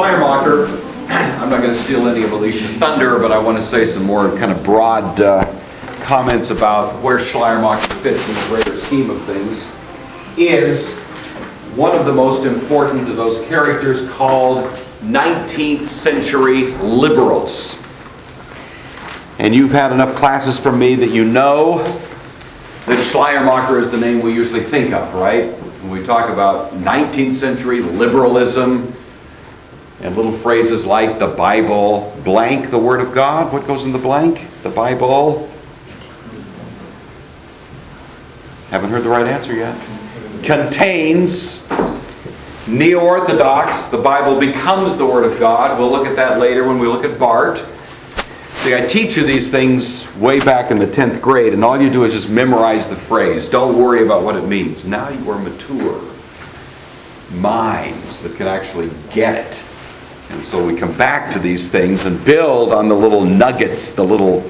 Schleiermacher, I'm not going to steal any of Alicia's thunder, but I want to say some more kind of broad comments about where Schleiermacher fits in the greater scheme of things, is one of the most important of those characters called 19th century liberals. And you've had enough classes from me that you know that Schleiermacher is the name we usually think of, right? When we talk about 19th century liberalism and little phrases like the Bible, blank, the Word of God. What goes in the blank? The Bible. Haven't heard the right answer yet. Contains neo-orthodox. The Bible becomes the Word of God. We'll look at that later when we look at Barth. See, I teach you these things way back in the 10th grade, and all you do is just memorize the phrase. Don't worry about what it means. Now you are mature minds that can actually get it. And so we come back to these things and build on the little nuggets, the little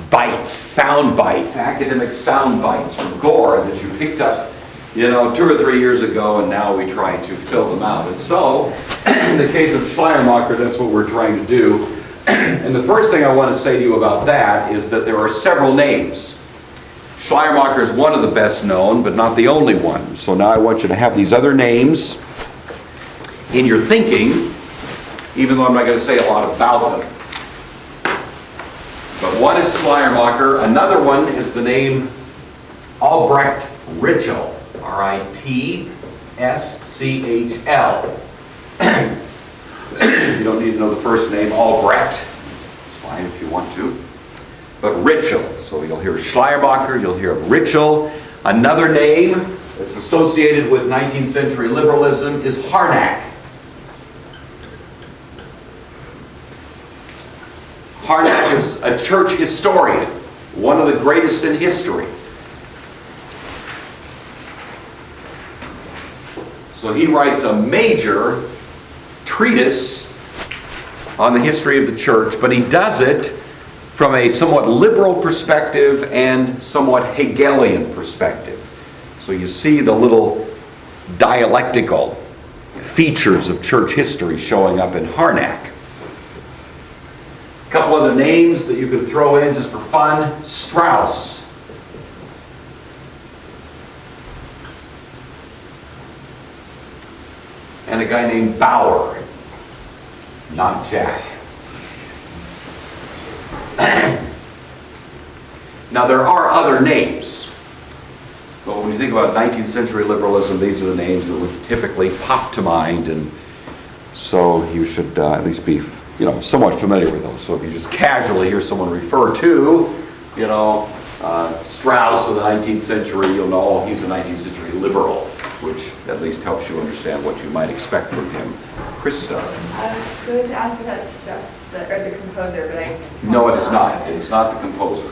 bites, sound bites, academic sound bites from Gore that you picked up, 2 or 3 years ago, and now we try to fill them out. And so, in the case of Schleiermacher, that's what we're trying to do. And the first thing I want to say to you about that is that there are several names. Schleiermacher is one of the best known, but not the only one. So now I want you to have these other names in your thinking, even though I'm not going to say a lot about them. But one is Schleiermacher. Another one is the name Albrecht Ritschl. R-I-T-S-C-H-L. You don't need to know the first name, Albrecht. It's fine if you want to. But Ritschl. So you'll hear Schleiermacher, you'll hear Ritschl. Another name that's associated with 19th century liberalism is Harnack. Harnack is a church historian, one of the greatest in history. So he writes a major treatise on the history of the church, but he does it from a somewhat liberal perspective and somewhat Hegelian perspective. So you see the little dialectical features of church history showing up in Harnack. A couple other names that you could throw in just for fun. Strauss. And a guy named Bauer. Not Jack. Now there are other names. But when you think about 19th century liberalism, these are the names that would typically pop to mind. And so you should at least be somewhat familiar with those. So if you just casually hear someone refer to, Strauss of the 19th century, you'll know he's a 19th century liberal, which at least helps you understand what you might expect from him. Krista. I was going to ask if that's Strauss, or the composer, but I... No, it is not. It is not the composer.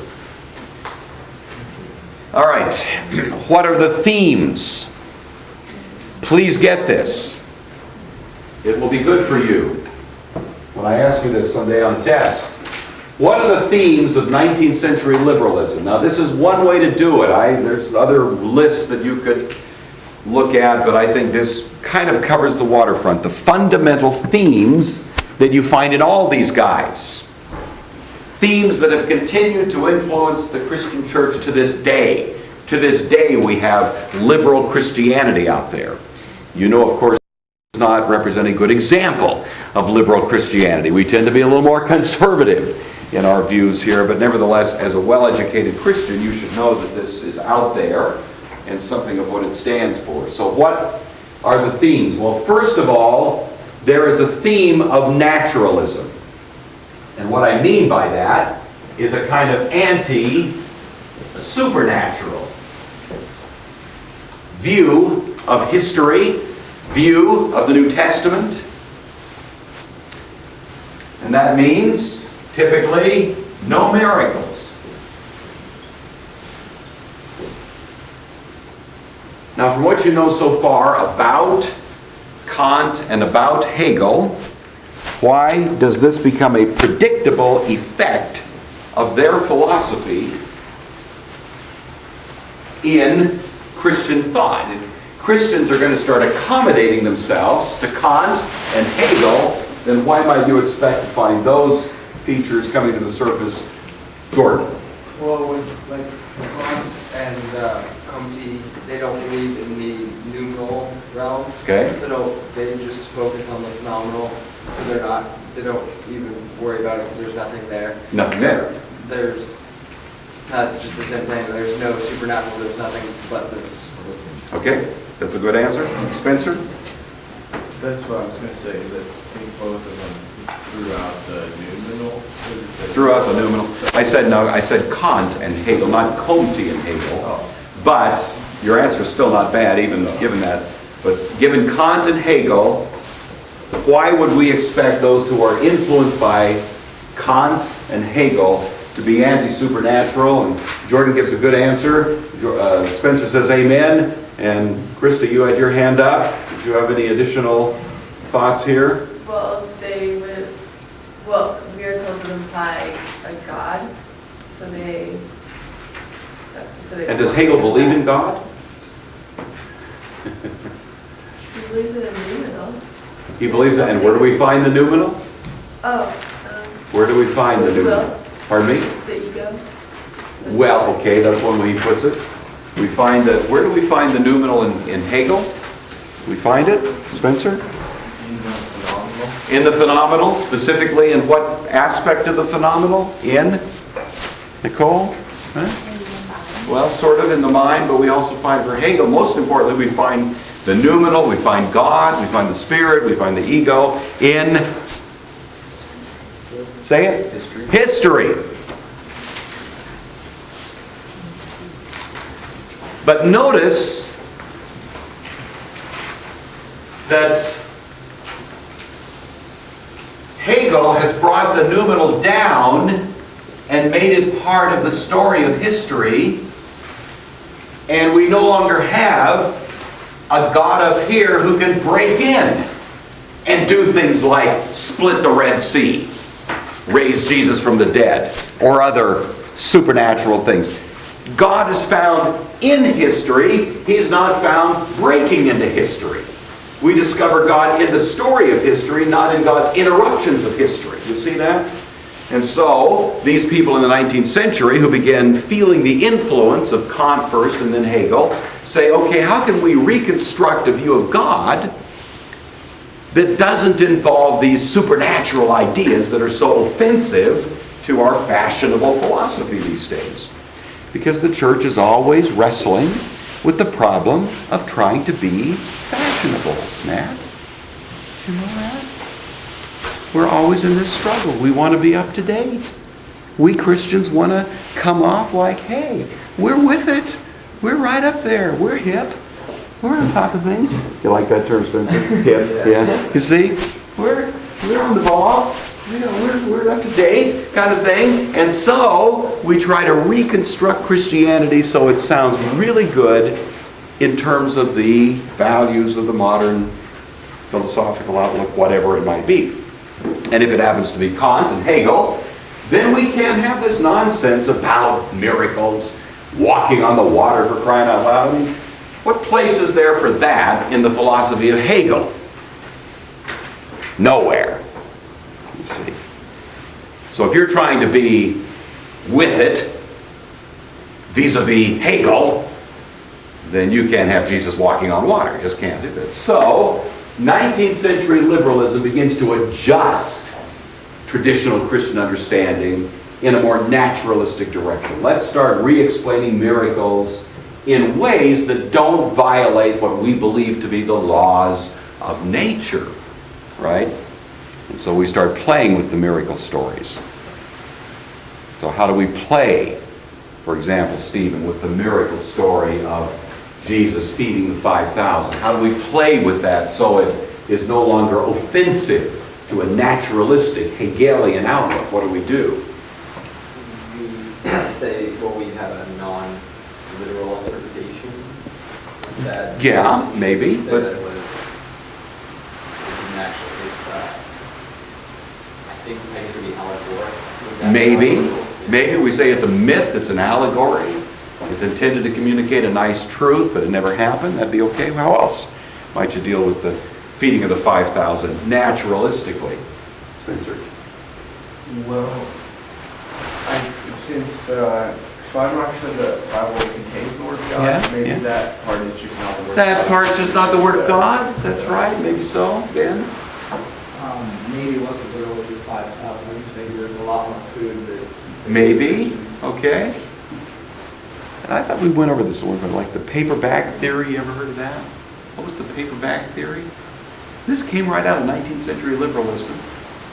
All right. What are the themes? Please get this. It will be good for you when I ask you this someday on a test. What are the themes of 19th century liberalism? Now, this is one way to do it. There's other lists that you could look at, but I think this kind of covers the waterfront. The fundamental themes that you find in all these guys. Themes that have continued to influence the Christian church to this day. To this day, we have liberal Christianity out there. Of course, does not represent a good example of liberal Christianity. We tend to be a little more conservative in our views here, but nevertheless, as a well-educated Christian, you should know that this is out there and something of what it stands for. So what are the themes? Well, first of all, there is a theme of naturalism. And what I mean by that is a kind of anti-supernatural view of history, view of the New Testament. And that means, typically, no miracles. Now, from what you know so far about Kant and about Hegel, why does this become a predictable effect of their philosophy in Christian thought? If Christians are going to start accommodating themselves to Kant and Hegel, then why might you expect to find those features coming to the surface? Jordan. Well, with like Kant and Comte, they don't believe in the noumenal realm. Okay. So they just focus on the phenomenal. So they don't even worry about it because there's nothing there. Nothing there. That's just the same thing. There's no supernatural. There's nothing but this. Okay, that's a good answer. Spencer? That's what I was going to say, is that I think both of them throughout the noumenal. Throughout the noumenal. I said Kant and Hegel, not Comte and Hegel. Oh. But your answer is still not bad, even given that. But given Kant and Hegel, why would we expect those who are influenced by Kant and Hegel to be anti-supernatural? And Jordan gives a good answer. Spencer says amen. And Krista, you had your hand up. Did you have any additional thoughts here? Well, miracles would imply a God, so they And does Hegel believe in God? He believes in a noumenal. He believes that. And where do we find the noumenal? Where do we find the noumenal? Pardon me? The ego. Well, okay, that's one way he puts it. We find that, where do we find the noumenal in Hegel? We find it, Spencer? In the phenomenal. In the phenomenal, specifically in what aspect of the phenomenal? In? Nicole? Huh? Well, sort of in the mind, but we also find for Hegel, most importantly, we find the noumenal, we find God, we find the spirit, we find the ego in, say it? History. History. But notice that Hegel has brought the noumenal down and made it part of the story of history, and we no longer have a God up here who can break in and do things like split the Red Sea, raise Jesus from the dead, or other supernatural things. God is found in history. He's not found breaking into history. We discover God in the story of history, not in God's interruptions of history. You see that? And so, these people in the 19th century who began feeling the influence of Kant first and then Hegel say, okay, how can we reconstruct a view of God that doesn't involve these supernatural ideas that are so offensive to our fashionable philosophy these days? Because the church is always wrestling with the problem of trying to be fashionable. Matt, do you know that? We're always in this struggle. We want to be up to date. We Christians want to come off like, hey, we're with it. We're right up there. We're hip. We're on top of things. You like that term, Spencer? Hip. Yeah. You see, we're on the ball. You know, we're up to date kind of thing. And so we try to reconstruct Christianity so it sounds really good in terms of the values of the modern philosophical outlook, whatever it might be. And if it happens to be Kant and Hegel, then we can't have this nonsense about miracles, walking on the water, for crying out loud. I mean, what place is there for that in the philosophy of Hegel? Nowhere. You see. So if you're trying to be with it, vis-a-vis Hegel, then you can't have Jesus walking on water. You just can't do it. So 19th century liberalism begins to adjust traditional Christian understanding in a more naturalistic direction. Let's start re-explaining miracles in ways that don't violate what we believe to be the laws of nature, right? And so we start playing with the miracle stories. So how do we play, for example, Stephen, with the miracle story of Jesus feeding the 5,000? How do we play with that so it is no longer offensive to a naturalistic Hegelian outlook? What do? We say, well, we have a non-literal interpretation. That Yeah, maybe, say but that it was actually, I think it would be allegorical. maybe we say it's a myth, it's an allegory. It's intended to communicate a nice truth, but it never happened. That'd be okay. How else might you deal with the feeding of the 5,000 naturalistically? Spencer? Well, since Schleiermacher said the Bible contains the Word of God, Yeah, maybe yeah. that part is just not the Word of God. That part's just not the Word of God? That's right, maybe so. Ben? Maybe it wasn't literally 5,000. Maybe there's a lot more food that. Maybe, okay. And I thought we went over this one, but like the paper bag theory, you ever heard of that? What was the paper bag theory? This came right out of 19th century liberalism.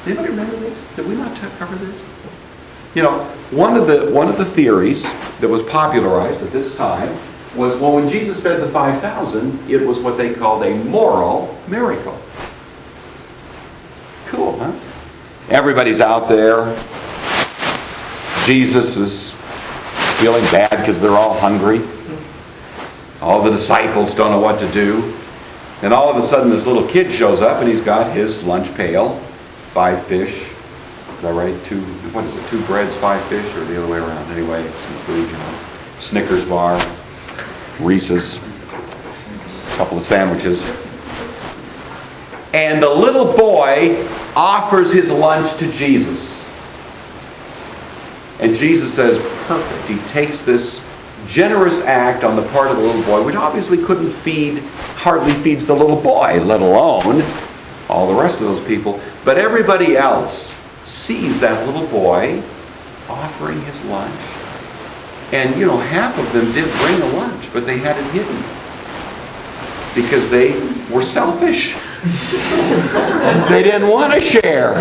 Anybody remember this? Did we not cover this? You know, one of the theories that was popularized at this time was, well, when Jesus fed the 5,000, it was what they called a moral miracle. Cool, huh? Everybody's out there. Jesus is feeling bad because they're all hungry. All the disciples don't know what to do. And all of a sudden this little kid shows up and he's got his lunch pail, 5 fish. Is that right? 2 breads, 5 fish, or the other way around? Anyway, it's some food, you know. Snickers bar, Reese's, a couple of sandwiches. And the little boy offers his lunch to Jesus. And Jesus says, perfect. He takes this generous act on the part of the little boy, which obviously hardly feeds the little boy, let alone all the rest of those people. But everybody else sees that little boy offering his lunch. And, you know, half of them did bring a lunch, but they had it hidden. Because they were selfish. They didn't want to share.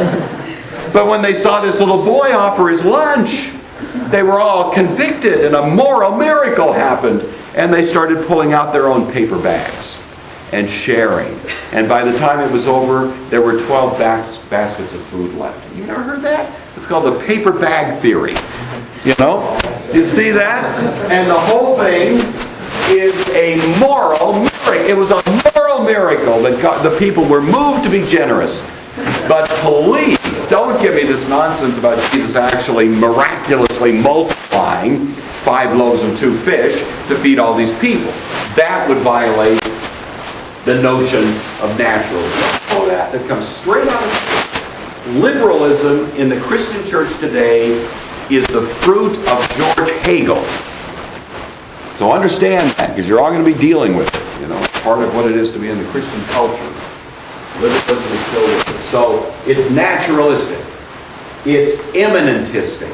But when they saw this little boy offer his lunch, they were all convicted and a moral miracle happened. And they started pulling out their own paper bags and sharing. And by the time it was over, there were 12 baskets of food left. You never heard that? It's called the paper bag theory. You know? You see that? And the whole thing is a moral miracle. It was a moral miracle that the people were moved to be generous. But please, don't give me this nonsense about Jesus actually miraculously multiplying 5 loaves and 2 fish to feed all these people. That would violate the notion of naturalism. Oh, that comes straight out of liberalism in the Christian church today is the fruit of Georg Hegel. So understand that, because you're all going to be dealing with it. You know, it's part of what it is to be in the Christian culture. Liberalism is still with us. So it's naturalistic. It's immanentistic.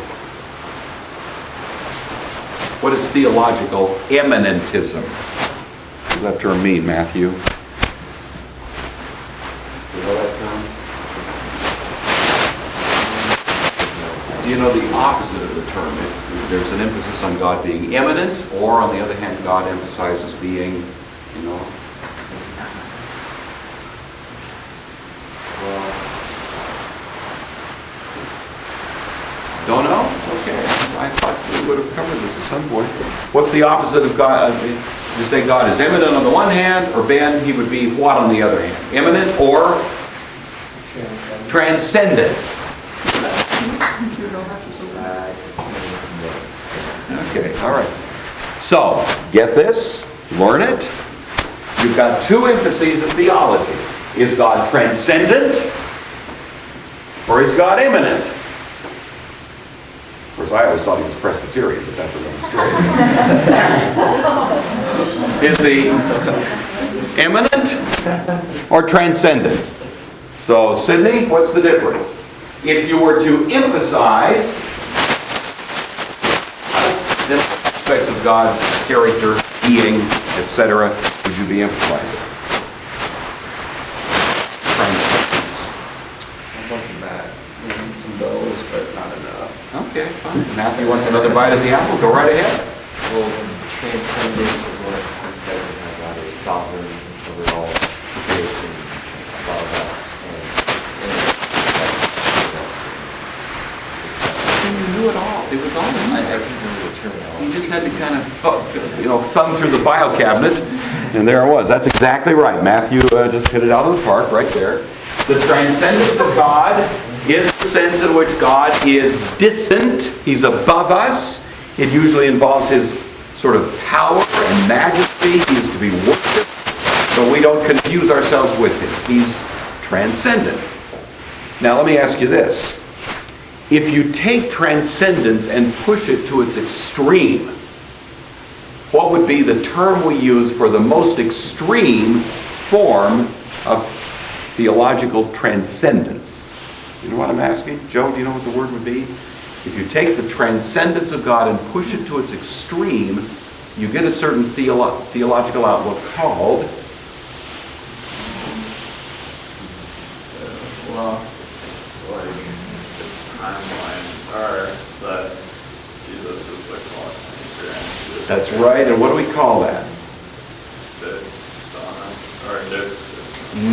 What is theological immanentism? What does that term mean, Matthew? You know that term? Do you know the opposite of the term? If there's an emphasis on God being immanent, or on the other hand, God emphasizes being, you know. Don't know? Okay. I thought we would have covered this at some point. What's the opposite of God? You say God is immanent on the one hand, or Ben, he would be what on the other hand? Immanent or transcendent? Okay, all right. So, get this, learn it. You've got 2 emphases in theology. Is God transcendent, or is God immanent? Of course, I always thought he was Presbyterian, but that's another story. Is he immanent or transcendent? So, Sydney, what's the difference? If you were to emphasize the aspects of God's character, being, etc., would you be emphasizing? Transcendence. I'm looking back. Maybe some those, but not enough. Okay, fine. Matthew wants another bite of the apple. Go right ahead. Well, transcendent is what I'm saying, that God is sovereign over all creation above us and You knew it all. It was all in I there. can remember the terminology. You just had to kind of, thumb through the file cabinet, and there it was. That's exactly right. Matthew just hit it out of the park right there. The transcendence of God is the sense in which God is distant. He's above us. It usually involves his sort of power and majesty. He is to be worshipped, but we don't confuse ourselves with him. He's transcendent. Now let me ask you this. If you take transcendence and push it to its extreme, what would be the term we use for the most extreme form of theological transcendence? You know what I'm asking? Joe, do you know what the word would be? If you take the transcendence of God and push it to its extreme, you get a certain theological outlook called... Well, it's like the timeline, or that Jesus is the cause maker. That's right, and what do we call that?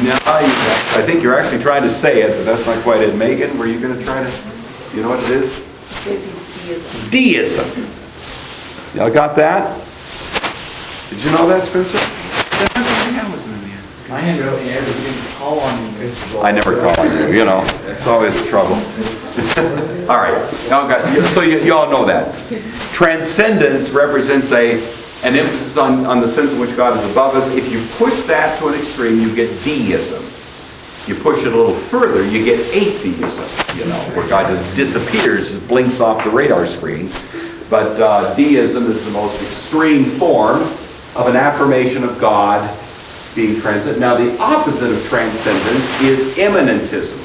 No, I think you're actually trying to say it, but that's not quite it. Megan, were you going to try to... You know what it is? Deism. Deism. Y'all got that? Did you know that, Spencer? I didn't call on you, Mr. I never call on you, you know. It's always trouble. All right. So you all know that. Transcendence represents an emphasis on the sense in which God is above us. If you push that to an extreme, you get deism. You push it a little further, you get atheism, you know, where God just disappears, just blinks off the radar screen. But deism is the most extreme form of an affirmation of God being transcendent. Now, the opposite of transcendence is immanentism,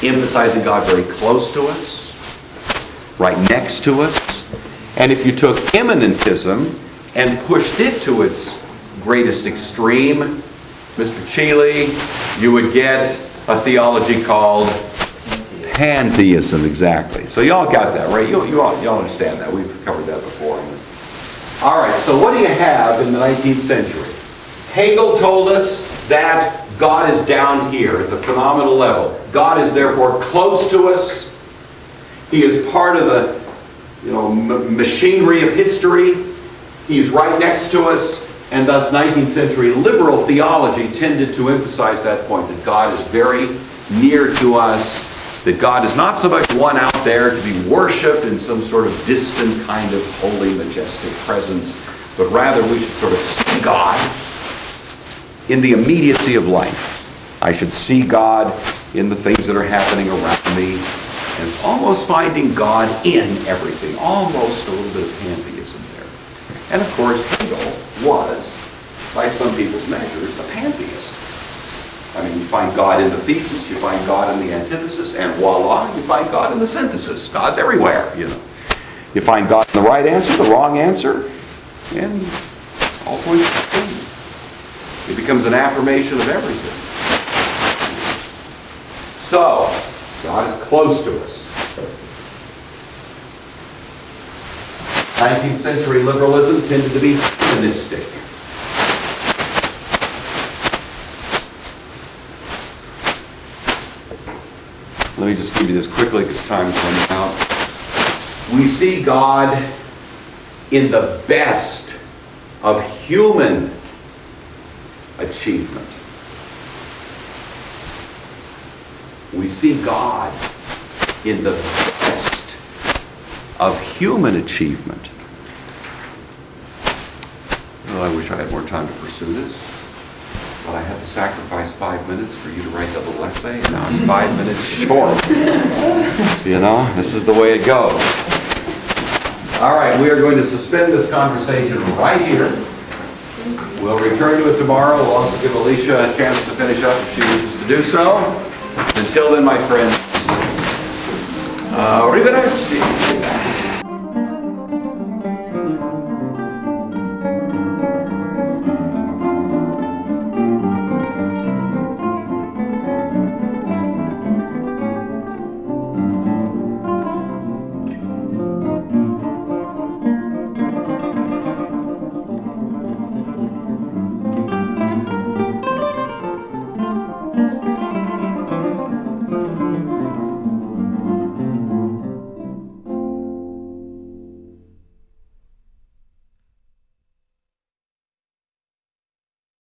emphasizing God very close to us, right next to us. And if you took immanentism and pushed it to its greatest extreme, Mr. Cheeley, you would get a theology called pantheism, exactly. So y'all got that, right? Y'all understand that. We've covered that before. All right, so what do you have in the 19th century? Hegel told us that God is down here at the phenomenal level. God is therefore close to us. He is part of the machinery of history. He's right next to us. And thus 19th century liberal theology tended to emphasize that point, that God is very near to us, that God is not so much one out there to be worshipped in some sort of distant kind of holy, majestic presence, but rather we should sort of see God in the immediacy of life. I should see God in the things that are happening around me. And it's almost finding God in everything, almost a little bit of pantheism there. And of course, Hegel was, by some people's measures, a pantheist. I mean, you find God in the thesis, you find God in the antithesis, and voila, you find God in the synthesis. God's everywhere, you know. You find God in the right answer, the wrong answer, and all points of view. It becomes an affirmation of everything. So, God is close to us. 19th century liberalism tended to be humanistic. Let me just give you this quickly because time is running out. We see God in the best of human achievement. We see God in the best of human achievement. Well, I wish I had more time to pursue this, but I had to sacrifice 5 minutes for you to write that little essay, and now I'm 5 minutes short. You know, this is the way it goes. All right, we are going to suspend this conversation right here. We'll return to it tomorrow. We'll also give Alicia a chance to finish up if she wishes to do so. Until then, my friends, arrivederci.